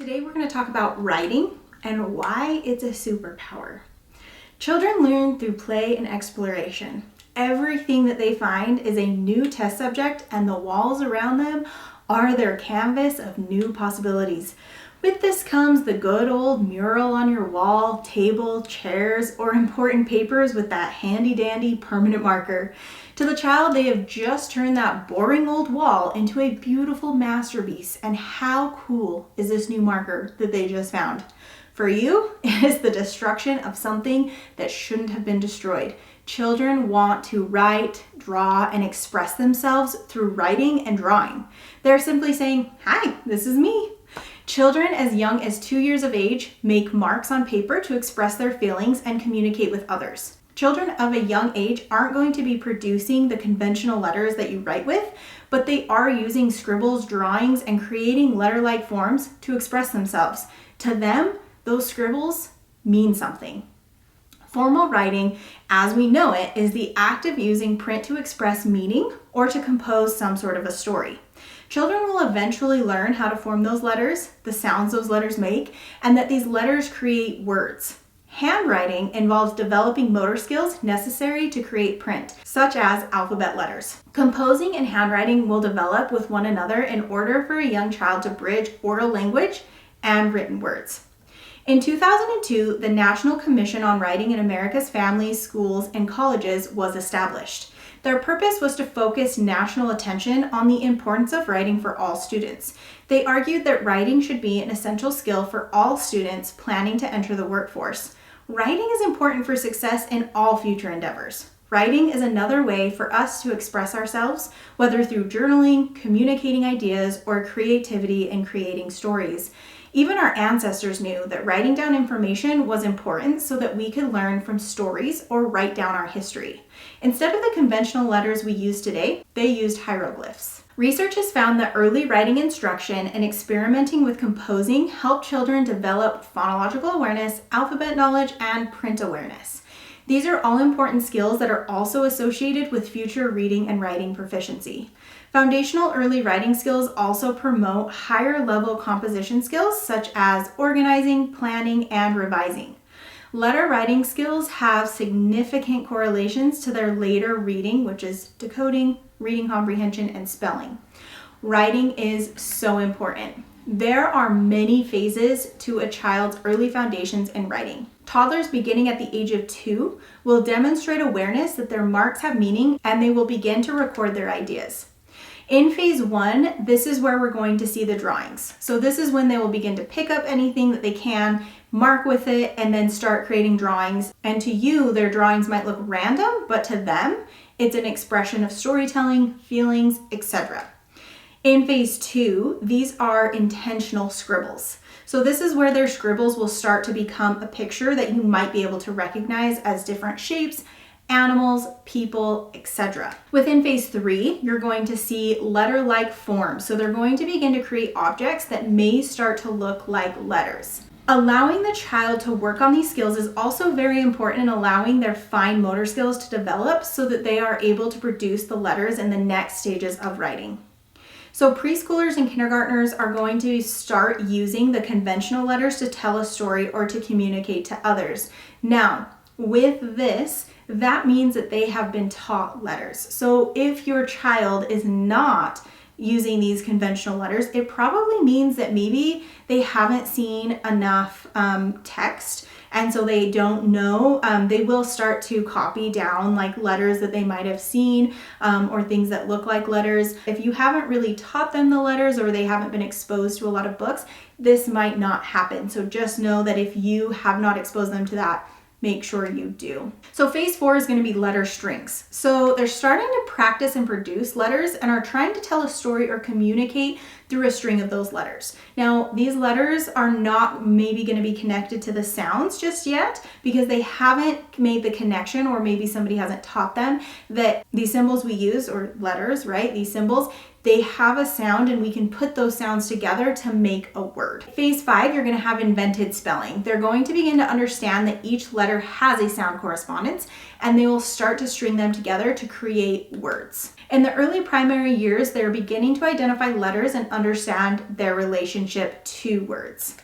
Today we're going to talk about writing and why it's a superpower. Children learn through play and exploration. Everything that they find is a new test subject, and the walls around them are their canvas of new possibilities. With this comes the good old mural on your wall, table, chairs, or important papers with that handy dandy permanent marker. To the child, they have just turned that boring old wall into a beautiful masterpiece. And how cool is this new marker that they just found? For you, it is the destruction of something that shouldn't have been destroyed. Children want to write, draw, and express themselves through writing and drawing. They're simply saying, "Hi, this is me." Children as young as 2 years of age make marks on paper to express their feelings and communicate with others. Children of a young age aren't going to be producing the conventional letters that you write with, but they are using scribbles, drawings, and creating letter-like forms to express themselves. To them, those scribbles mean something. Formal writing, as we know it, is the act of using print to express meaning or to compose some sort of a story. Children will eventually learn how to form those letters, the sounds those letters make, and that these letters create words. Handwriting involves developing motor skills necessary to create print, such as alphabet letters. Composing and handwriting will develop with one another in order for a young child to bridge oral language and written words. In 2002, the National Commission on Writing in America's Families, Schools, and Colleges was established. Their purpose was to focus national attention on the importance of writing for all students. They argued that writing should be an essential skill for all students planning to enter the workforce. Writing is important for success in all future endeavors. Writing is another way for us to express ourselves, whether through journaling, communicating ideas, or creativity in creating stories. Even our ancestors knew that writing down information was important so that we could learn from stories or write down our history. Instead of the conventional letters we use today, they used hieroglyphs. Research has found that early writing instruction and experimenting with composing help children develop phonological awareness, alphabet knowledge, and print awareness. These are all important skills that are also associated with future reading and writing proficiency. Foundational early writing skills also promote higher level composition skills such as organizing, planning, and revising. Letter writing skills have significant correlations to their later reading, which is decoding, reading comprehension, and spelling. Writing is so important. There are many phases to a child's early foundations in writing. Toddlers beginning at the age of 2 will demonstrate awareness that their marks have meaning, and they will begin to record their ideas. In phase 1, this is where we're going to see the drawings. So this is when they will begin to pick up anything that they can, mark with it, and then start creating drawings. And to you, their drawings might look random, but to them, it's an expression of storytelling, feelings, etc. In phase 2, these are intentional scribbles. So this is where their scribbles will start to become a picture that you might be able to recognize as different shapes, animals, people, etc. Within phase 3, you're going to see letter-like forms. So they're going to begin to create objects that may start to look like letters. Allowing the child to work on these skills is also very important in allowing their fine motor skills to develop so that they are able to produce the letters in the next stages of writing. So preschoolers and kindergartners are going to start using the conventional letters to tell a story or to communicate to others. Now, with this, that means that they have been taught letters. So if your child is not using these conventional letters, it probably means that maybe they haven't seen enough text, and so they don't know. They will start to copy down like letters that they might have seen or things that look like letters. If you haven't really taught them the letters or they haven't been exposed to a lot of books, this might not happen. So just know that if you have not exposed them to that, make sure you do. So phase 4 is going to be letter strings. So they're starting to practice and produce letters and are trying to tell a story or communicate through a string of those letters. Now, these letters are not maybe going to be connected to the sounds just yet because they haven't made the connection, or maybe somebody hasn't taught them that these symbols we use, or letters, right? These symbols, they have a sound and we can put those sounds together to make a word. Phase 5, you're going to have invented spelling. They're going to begin to understand that each letter has a sound correspondence and they will start to string them together to create words. In the early primary years, they're beginning to identify letters and understand their relationship to words.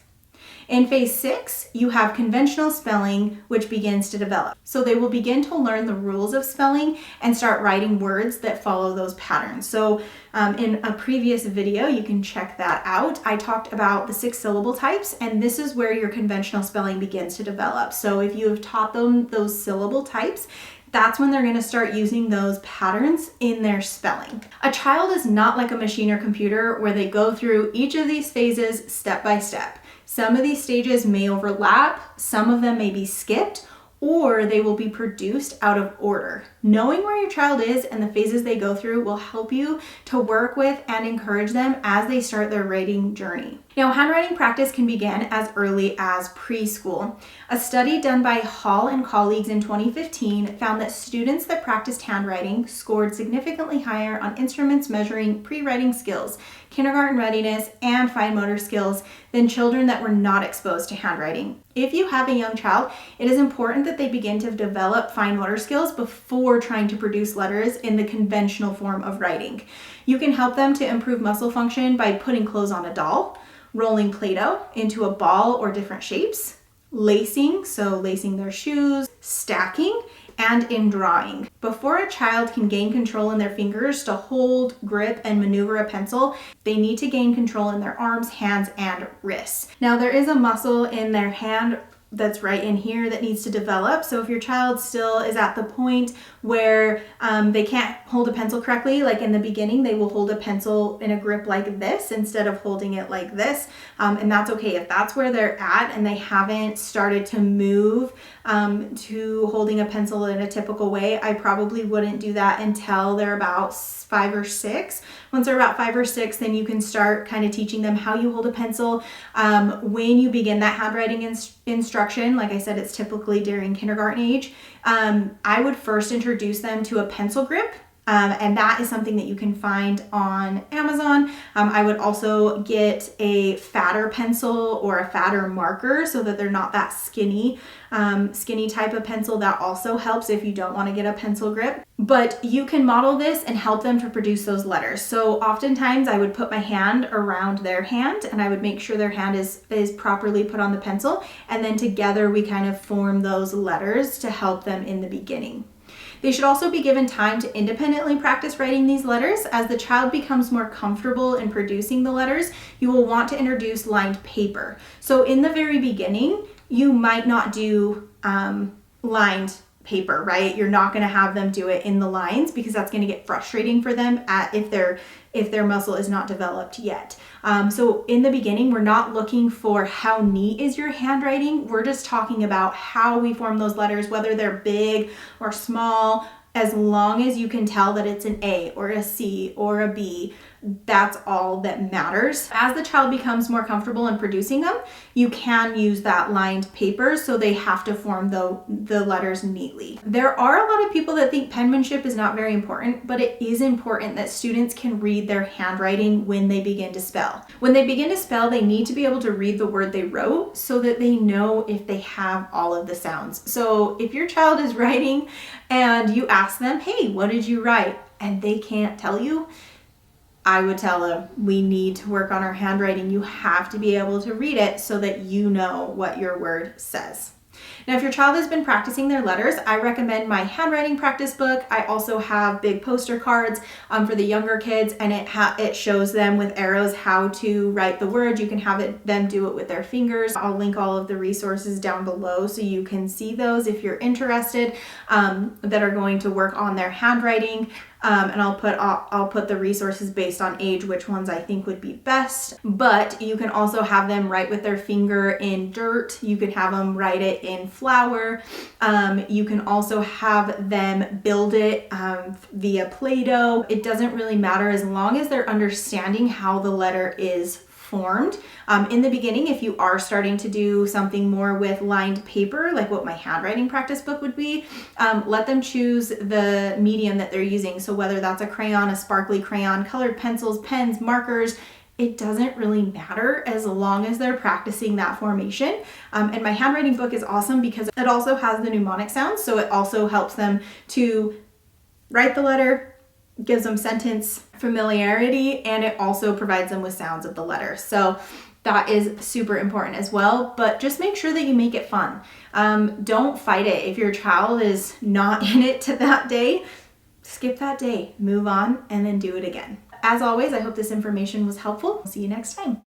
In phase 6, you have conventional spelling, which begins to develop. So they will begin to learn the rules of spelling and start writing words that follow those patterns. So in a previous video, you can check that out. I talked about the 6 syllable types, and this is where your conventional spelling begins to develop. So if you have taught them those syllable types, that's when they're going to start using those patterns in their spelling. A child is not like a machine or computer where they go through each of these phases step by step. Some of these stages may overlap, some of them may be skipped, or they will be produced out of order. Knowing where your child is and the phases they go through will help you to work with and encourage them as they start their writing journey. Now, handwriting practice can begin as early as preschool. A study done by Hall and colleagues in 2015 found that students that practiced handwriting scored significantly higher on instruments measuring pre-writing skills, kindergarten readiness, and fine motor skills than children that were not exposed to handwriting. If you have a young child, it is important that they begin to develop fine motor skills before trying to produce letters in the conventional form of writing. You can help them to improve muscle function by putting clothes on a doll, rolling Play-Doh into a ball or different shapes, lacing, so lacing their shoes, stacking, and in drawing. Before a child can gain control in their fingers to hold, grip, and maneuver a pencil, they need to gain control in their arms, hands, and wrists. Now, there is a muscle in their hand that's right in here that needs to develop. So if your child still is at the point where they can't hold a pencil correctly, like in the beginning, they will hold a pencil in a grip like this instead of holding it like this. And that's okay. If that's where they're at and they haven't started to move to holding a pencil in a typical way, I probably wouldn't do that until they're about 5 or 6. Once they're about 5 or 6, then you can start kind of teaching them how you hold a pencil. When you begin that handwriting instruction, like I said, it's typically during kindergarten age, I would first introduce them to a pencil grip. And that is something that you can find on Amazon. I would also get a fatter pencil or a fatter marker so that they're not that skinny type of pencil. That also helps if you don't want to get a pencil grip. But you can model this and help them to produce those letters. So oftentimes I would put my hand around their hand and I would make sure their hand is properly put on the pencil. And then together we kind of form those letters to help them in the beginning. They should also be given time to independently practice writing these letters. As the child becomes more comfortable in producing the letters, you will want to introduce lined paper. So in the very beginning, you might not do lined paper, right? You're not going to have them do it in the lines because that's going to get frustrating for them if their muscle is not developed yet. So in the beginning, we're not looking for how neat is your handwriting. We're just talking about how we form those letters, whether they're big or small, as long as you can tell that it's an A or a C or a B. That's all that matters. As the child becomes more comfortable in producing them, you can use that lined paper, so they have to form the letters neatly. There are a lot of people that think penmanship is not very important, but it is important that students can read their handwriting when they begin to spell. When they begin to spell, they need to be able to read the word they wrote so that they know if they have all of the sounds. So if your child is writing and you ask them, hey, what did you write? And they can't tell you, I would tell them, we need to work on our handwriting. You have to be able to read it so that you know what your word says. Now, if your child has been practicing their letters, I recommend my handwriting practice book. I also have big poster cards for the younger kids, and it shows them with arrows how to write the word. You can have them do it with their fingers. I'll link all of the resources down below so you can see those if you're interested that are going to work on their handwriting. And I'll put the resources based on age, which ones I think would be best. But you can also have them write with their finger in dirt. You can have them write it in flour. You can also have them build it via Play-Doh. It doesn't really matter as long as they're understanding how the letter is formed. In the beginning, if you are starting to do something more with lined paper, like what my handwriting practice book would be, let them choose the medium that they're using. So whether that's a crayon, a sparkly crayon, colored pencils, pens, markers, it doesn't really matter as long as they're practicing that formation. And my handwriting book is awesome because it also has the mnemonic sounds, so it also helps them to write the letter, gives them sentence familiarity, and it also provides them with sounds of the letter. So that is super important as well, but just make sure that you make it fun. Don't fight it. If your child is not in it to that day, skip that day, move on, and then do it again. As always, I hope this information was helpful. See you next time.